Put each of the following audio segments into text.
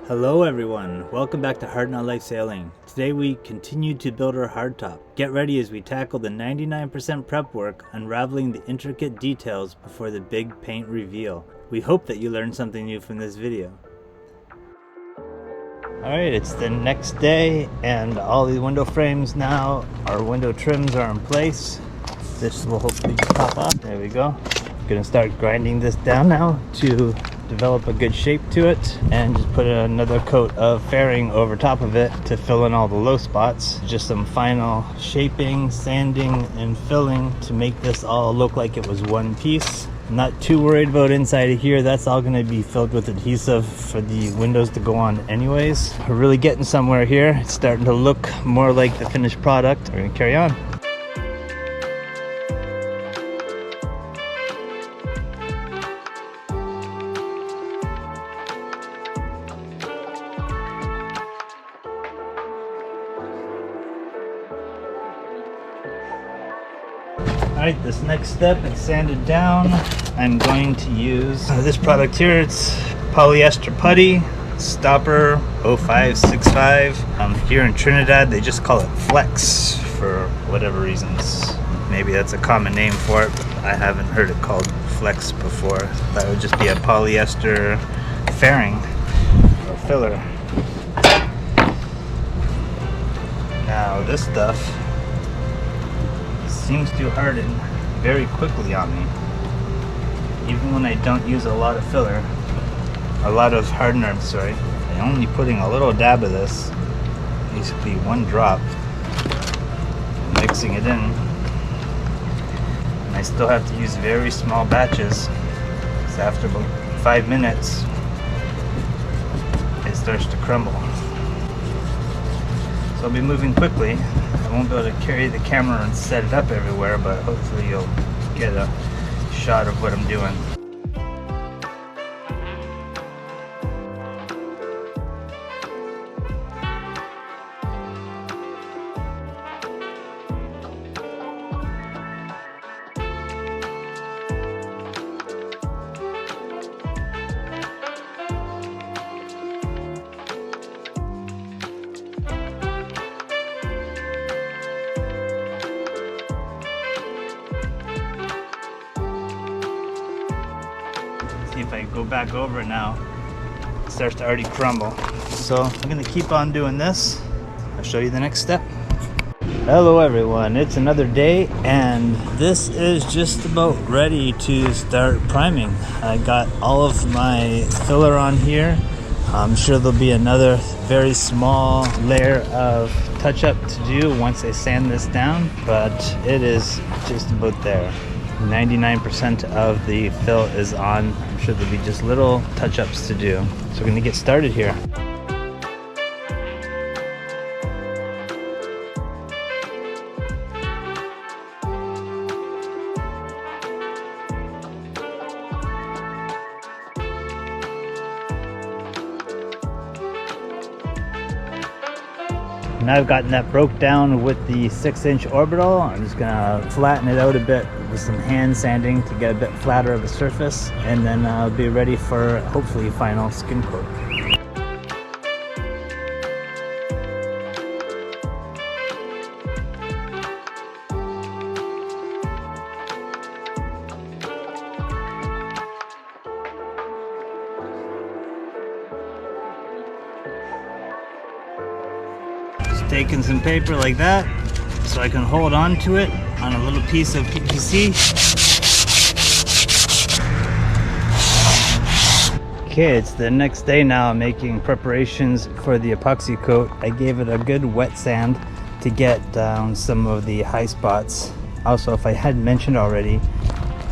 Hello everyone, welcome back to Hard Not Life Sailing. Today we continue to build our hardtop. Get ready as we tackle the 99% prep work, unraveling the intricate details before the big paint reveal. We hope that you learned something new from this video. Alright, it's the next day and all the window frames now, our window trims are in place. This will hopefully just pop off. There we go. I'm gonna start grinding this down now to develop a good shape to it, and just put another coat of fairing over top of it to fill in all the low spots. Just some final shaping, sanding, and filling to make this all look like it was one piece. I'm not too worried about inside of here. That's all going to be filled with adhesive for the windows to go on anyways. We're really getting somewhere here. It's starting to look more like the finished product. We're going to carry on. Alright, this next step is sanded down. I'm going to use this product here. It's polyester putty, stopper 0565. Here in Trinidad they just call it Flex for whatever reasons. Maybe that's a common name for it, but I haven't heard it called Flex before. That would just be a polyester fairing or filler. Now this stuff seems to harden very quickly on me, even when I don't use a lot of filler, a lot of hardener, I'm only putting a little dab of this, basically one drop, mixing it in, and I still have to use very small batches, because after about 5 minutes it starts to crumble. So I'll be moving quickly. I won't be able to carry the camera and set it up everywhere, but hopefully you'll get a shot of what I'm doing. See if I go back over it now, it starts to already crumble. So I'm gonna keep on doing this. I'll show you the next step. Hello everyone, it's another day and this is just about ready to start priming. I got all of my filler on here. I'm sure there'll be another very small layer of touch-up to do once I sand this down, but it is just about there. 99% of the fill is on. I'm sure there'll be just little touch-ups to do. So we're gonna get started here. Now I've gotten that broke down with the 6-inch orbital. I'm just gonna flatten it out a bit with some hand sanding to get a bit flatter of the surface, and then I'll be ready for hopefully final skin coat. Taking some paper like that so I can hold on to it on a little piece of PVC. Okay, it's the next day now. I'm making preparations for the epoxy coat. I gave it a good wet sand to get down some of the high spots. Also, if I hadn't mentioned already,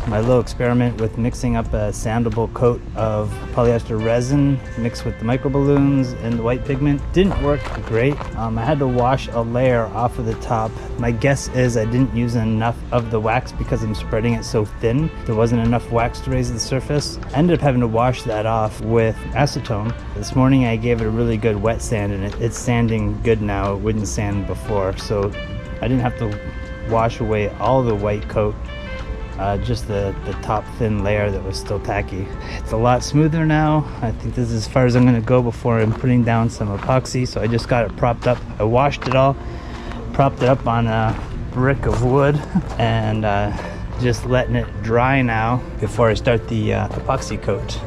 my little experiment with mixing up a sandable coat of polyester resin mixed with the micro balloons and the white pigment didn't work great. I had to wash a layer off of the top. My guess is I didn't use enough of the wax because I'm spreading it so thin. There wasn't enough wax to raise the surface. I ended up having to wash that off with acetone. This morning I gave it a really good wet sand and it's sanding good now. It wouldn't sand before, so I didn't have to wash away all the white coat. just the top thin layer that was still tacky. It's a lot smoother now. I think this is as far as I'm going to go before I'm putting down some epoxy. So I just got it propped up. I washed it all, propped it up on a brick of wood, and just letting it dry now before I start the epoxy coat.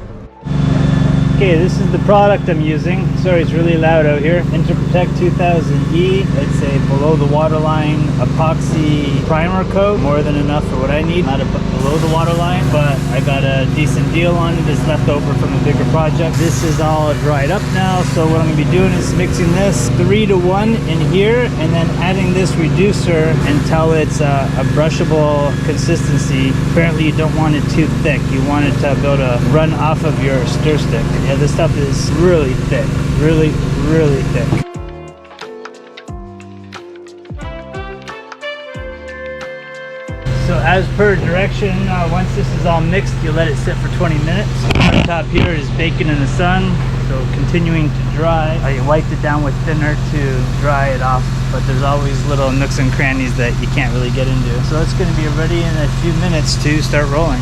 Okay, this is the product I'm using. Sorry, it's really loud out here. Interprotect 2000E. It's a below the waterline epoxy primer coat. More than enough for what I need. Not below the waterline, but I got a decent deal on it. It's left over from a bigger project. This is all dried up now, so what I'm gonna be doing is mixing this 3-to-1 in here, and then adding this reducer until it's a brushable consistency. Apparently you don't want it too thick. You want it to be able to run off of your stir stick. Yeah, this stuff is really thick, really thick. So as per direction, once this is all mixed, you let it sit for 20 minutes. On top here is baking in the sun, so continuing to dry. I wiped it down with thinner to dry it off, but there's always little nooks and crannies that you can't really get into. So it's going to be ready in a few minutes to start rolling.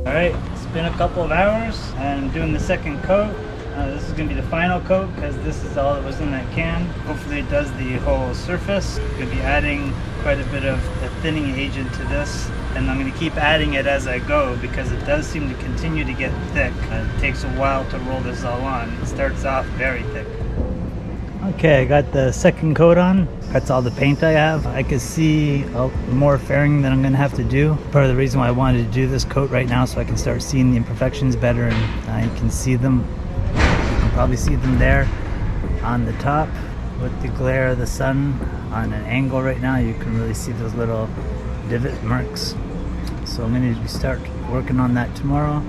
Alright, it's been a couple of hours and I'm doing the second coat. This is going to be the final coat because this is all that was in that can. Hopefully it does the whole surface. I'm going to be adding quite a bit of a thinning agent to this, and I'm going to keep adding it as I go because it does seem to continue to get thick. It takes a while to roll this all on. It starts off very thick. Okay, I got the second coat on. That's all the paint I have. I could see more fairing that I'm gonna have to do. Part of the reason why I wanted to do this coat right now, so I can start seeing the imperfections better, and I can see them. You can probably see them there on the top with the glare of the sun on an angle right now. You can really see those little divot marks. So I'm gonna start working on that tomorrow.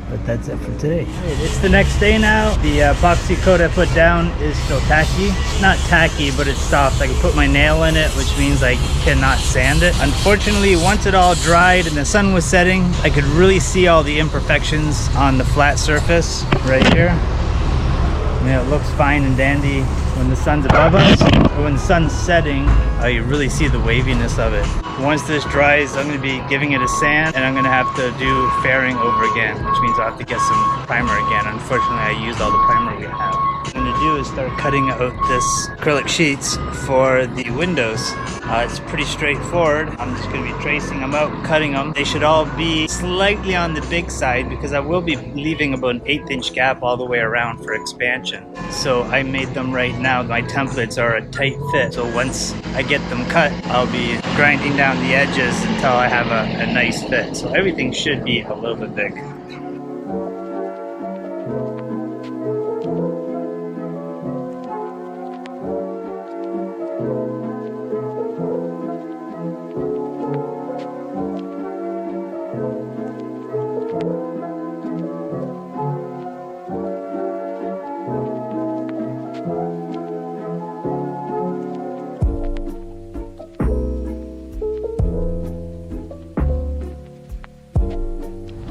But that's it for today. It's the next day now. The epoxy coat I put down is still tacky. Not tacky, but it's soft. I can put my nail in it, which means I cannot sand it. Unfortunately, once it all dried and the sun was setting, I could really see all the imperfections on the flat surface right here. I mean, it looks fine and dandy when the sun's above us, but when the sun's setting, you really see the waviness of it. Once this dries, I'm going to be giving it a sand, and I'm going to have to do fairing over again, which means I'll have to get some primer again. Unfortunately, I used all the primer we have. What I'm going to do is start cutting out this acrylic sheets for the windows. It's pretty straightforward. I'm just going to be tracing them out, cutting them. They should all be slightly on the big side because I will be leaving about an 1/8 inch gap all the way around for expansion. So I made them right now. My templates are a tight fit. So once I get them cut, I'll be grinding down the edges until I have a nice fit. So everything should be a little bit big.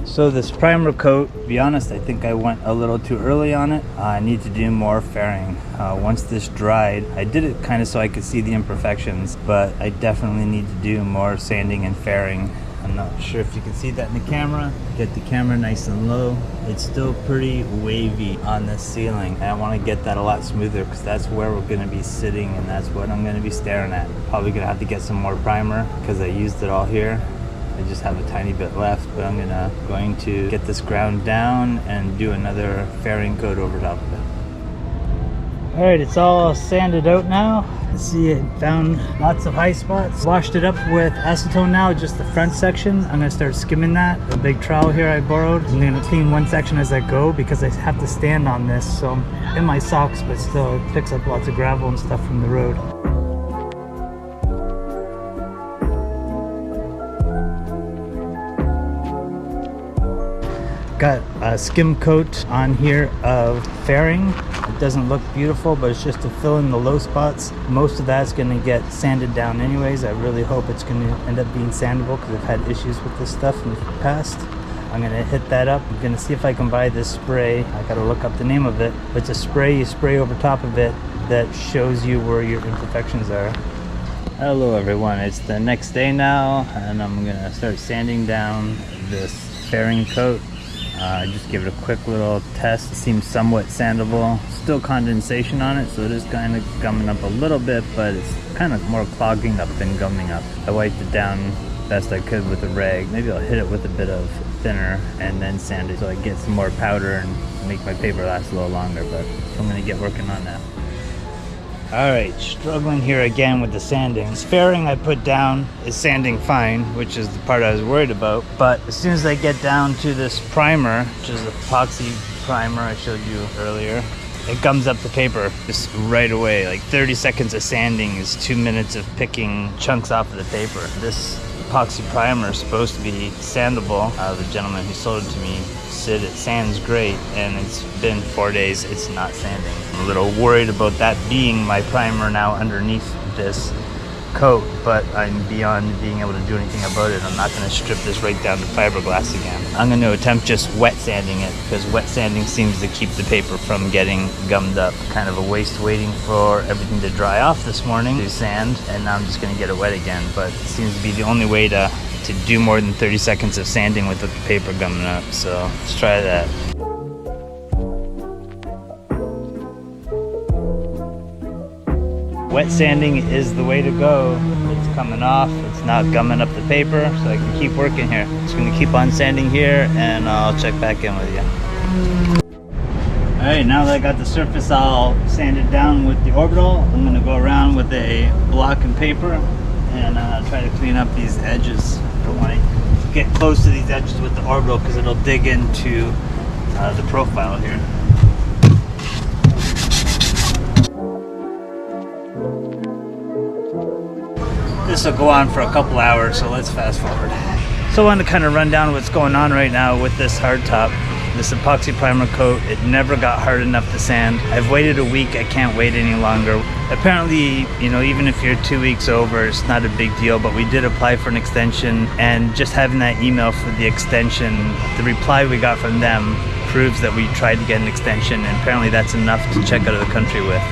So this primer coat, to be honest, I think I went a little too early on it. I need to do more fairing. Once this dried, I did it kind of so I could see the imperfections, but I definitely need to do more sanding and fairing. I'm not sure if you can see that in the camera. Get the camera nice and low. It's still pretty wavy on the ceiling. And I want to get that a lot smoother because that's where we're going to be sitting and that's what I'm going to be staring at. Probably going to have to get some more primer because I used it all here. I just have a tiny bit left, but I'm going to get this ground down and do another fairing coat over top of it. Alright, it's all sanded out now. Let's see, I found lots of high spots. Washed it up with acetone now, just the front section. I'm going to start skimming that. The big trowel here I borrowed. I'm going to clean one section as I go because I have to stand on this. So I'm in my socks, but still it picks up lots of gravel and stuff from the road. got a skim coat on here of fairing. It doesn't look beautiful, but it's just to fill in the low spots. Most of that's going to get sanded down anyways. I really hope it's going to end up being sandable because I've had issues with this stuff in the past. I'm going to hit that up. I'm going to see if I can buy this spray. I got to look up the name of it. It's a spray you spray over top of it that shows you where your imperfections are. Hello everyone, it's the next day now, and I'm going to start sanding down this fairing coat. I just give it a quick little test. It seems somewhat sandable. Still condensation on it, so it is kind of gumming up a little bit, but it's kind of more clogging up than gumming up. I wiped it down best I could with a rag. Maybe I'll hit it with a bit of thinner and then sand it so I get some more powder and make my paper last a little longer, but I'm going to get working on that. Alright, struggling here again with the sanding. This fairing I put down is sanding fine, which is the part I was worried about. But as soon as I get down to this primer, which is the epoxy primer I showed you earlier, it gums up the paper just right away. Like 30 seconds of sanding is 2 minutes of picking chunks off of the paper. This epoxy primer is supposed to be sandable. The gentleman who sold it to me said it sands great, and it's been 4 days, it's not sanding. I'm a little worried about that being my primer now underneath this coat, but I'm beyond being able to do anything about it. I'm not going to strip this right down to fiberglass again. I'm going to attempt just wet sanding it, because wet sanding seems to keep the paper from getting gummed up. Kind of a waste waiting for everything to dry off this morning to sand, and now I'm just going to get it wet again. But it seems to be the only way to do more than 30 seconds of sanding without the paper gumming up. So let's try that. Wet sanding is the way to go. It's coming off, it's not gumming up the paper, so I can keep working here. Just gonna keep on sanding here, and I'll check back in with you. Alright, now that I got the surface all sanded down with the orbital, I'm gonna go around with a block of paper and try to clean up these edges. I don't want to get close to these edges with the orbital because it'll dig into the profile here. This will go on for a couple hours, so let's fast forward. So I want to kind of run down what's going on right now with this hardtop. This epoxy primer coat, it never got hard enough to sand. I've waited a week, I can't wait any longer. Apparently, you know, even if you're 2 weeks over, it's not a big deal, but we did apply for an extension, and just having that email for the extension, the reply we got from them proves that we tried to get an extension, and apparently that's enough to check out of the country with.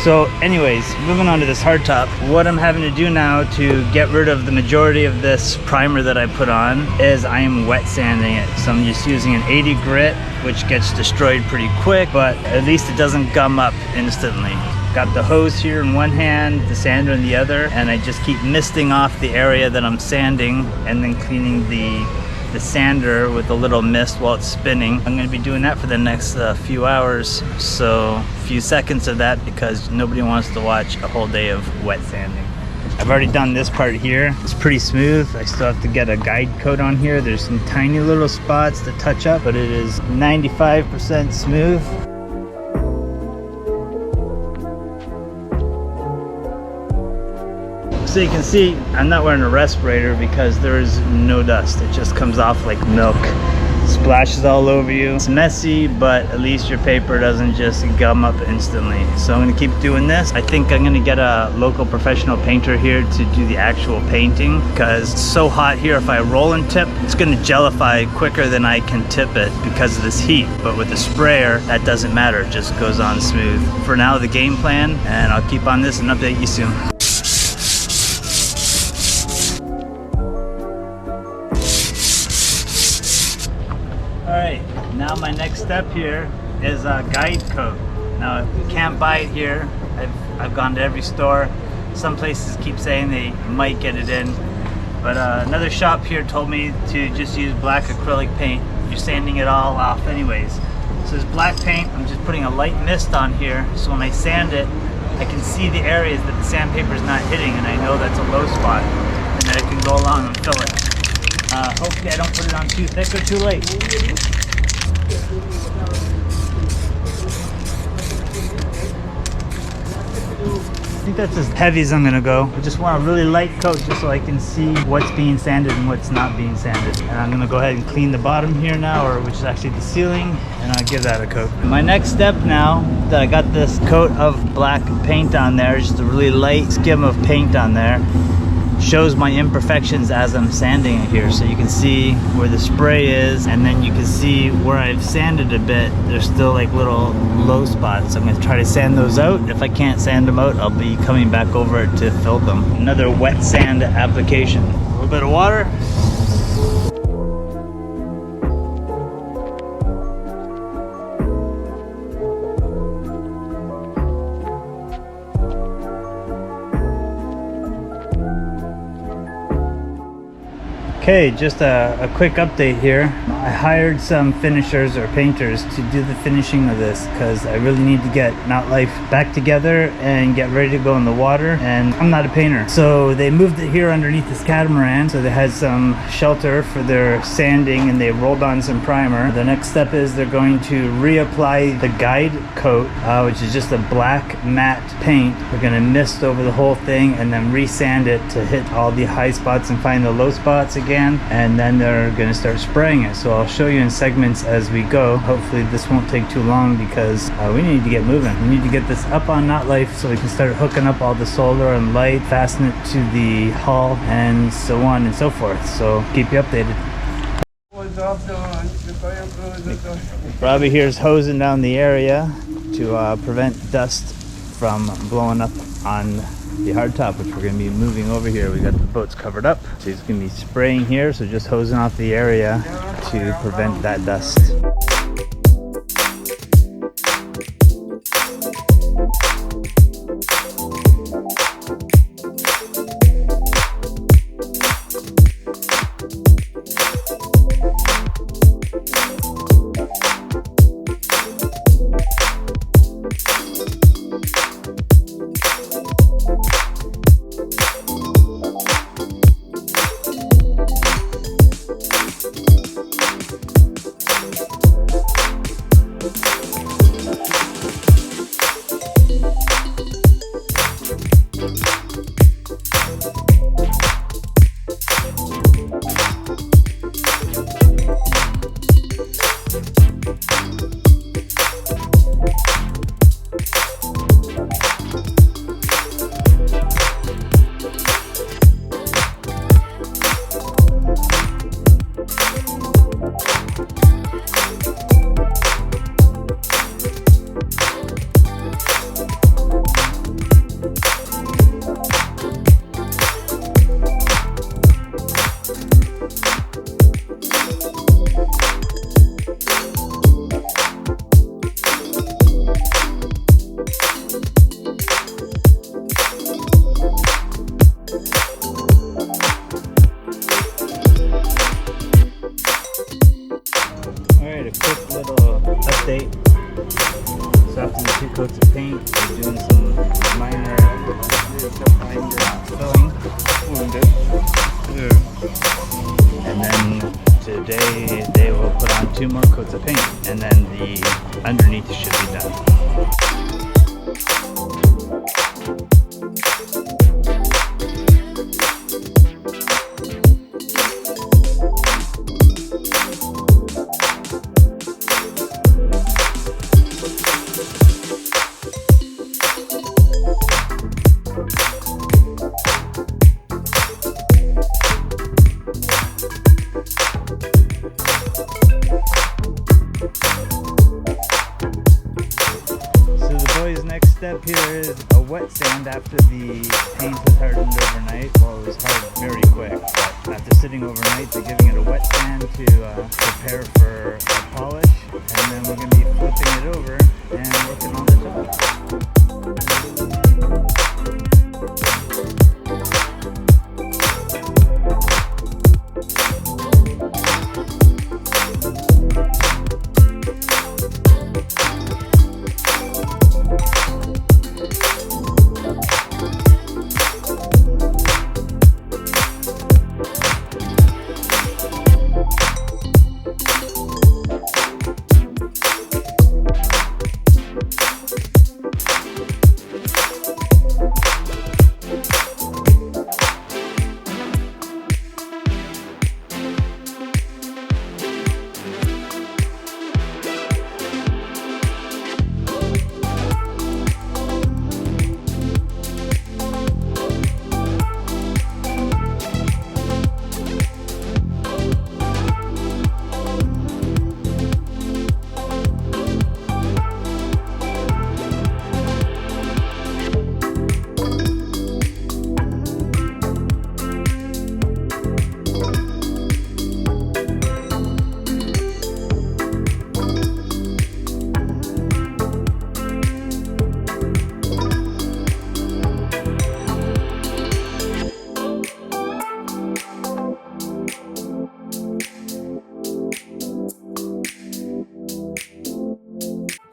So anyways, moving on to this hardtop, what I'm having to do now to get rid of the majority of this primer that I put on is I am wet sanding it. So I'm just using an 80 grit, which gets destroyed pretty quick, but at least it doesn't gum up instantly. Got the hose here in one hand, the sander in the other, and I just keep misting off the area that I'm sanding and then cleaning the sander with a little mist while it's spinning. I'm going to be doing that for the next few hours, so a few seconds of that because nobody wants to watch a whole day of wet sanding. I've already done this part here. It's pretty smooth. I still have to get a guide coat on here. There's some tiny little spots to touch up, but it is 95% smooth. So you can see I'm not wearing a respirator because there is no dust. It just comes off like milk. Splashes all over you. It's messy, but at least your paper doesn't just gum up instantly. So I'm gonna keep doing this. I think I'm gonna get a local professional painter here to do the actual painting because it's so hot here. If I roll and tip, it's gonna gelify quicker than I can tip it because of this heat. But with the sprayer, that doesn't matter. It just goes on smooth. For now, the game plan, and I'll keep on this and update you soon. Alright, now my next step here is a guide coat. Now you can't buy it here. I've gone to every store. Some places keep saying they might get it in. But another shop here told me to just use black acrylic paint. You're sanding it all off anyways. So this black paint, I'm just putting a light mist on here. So when I sand it, I can see the areas that the sandpaper is not hitting, and I know that's a low spot. And then I can go along and fill it. Hopefully I don't put it on too thick or too late. think that's as heavy as I'm gonna go. I just want a really light coat just so I can see what's being sanded and what's not being sanded. And I'm gonna go ahead and clean the bottom here now, or which is actually the ceiling, and I'll give that a coat. My next step now that I got this coat of black paint on there, just a really light skim of paint on there, shows my imperfections as I'm sanding it here. So you can see where the spray is, and then you can see where I've sanded a bit. There's still like little low spots. So I'm going to try to sand those out. If I can't sand them out, I'll be coming back over to fill them. Another wet sand application. A little bit of water. Okay, just a quick update here. I hired some finishers or painters to do the finishing of this because I really need to get Knot Life back together and get ready to go in the water, and I'm not a painter. So they moved it here underneath this catamaran, so they had some shelter for their sanding and they rolled on some primer. The next step is they're going to reapply the guide coat, which is just a black matte paint. They're going to mist over the whole thing and then resand it to hit all the high spots and find the low spots again. And then they're going to start spraying it. So I'll show you in segments as we go. Hopefully this won't take too long because we need to get moving. We need to get this up on Knot Life so we can start hooking up all the solar and light, fasten it to the hull, and so on and so forth. So keep you updated. Robbie here's hosing down the area to prevent dust from blowing up on the hardtop, which we're going to be moving over here. We got the boats covered up, so he's going to be spraying here, so just hosing off the area to prevent that dust. So after the 2 coats of paint, we're doing some minor filling. And then today they will put on 2 more coats of paint, and then the underneath should be done. Next step here is a wet sand after the paint has hardened overnight. Well, it was hardened very quick, but after sitting overnight, they're giving it a wet sand to prepare for a polish, and then we're going to be flipping it over and working on the top.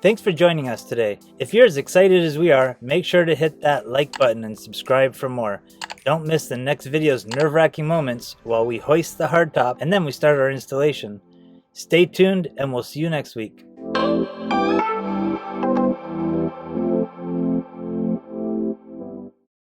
Thanks for joining us today. If you're as excited as we are, make sure to hit that like button and subscribe for more. Don't miss the next video's nerve-wracking moments while we hoist the hardtop and then we start our installation. Stay tuned and we'll see you next week.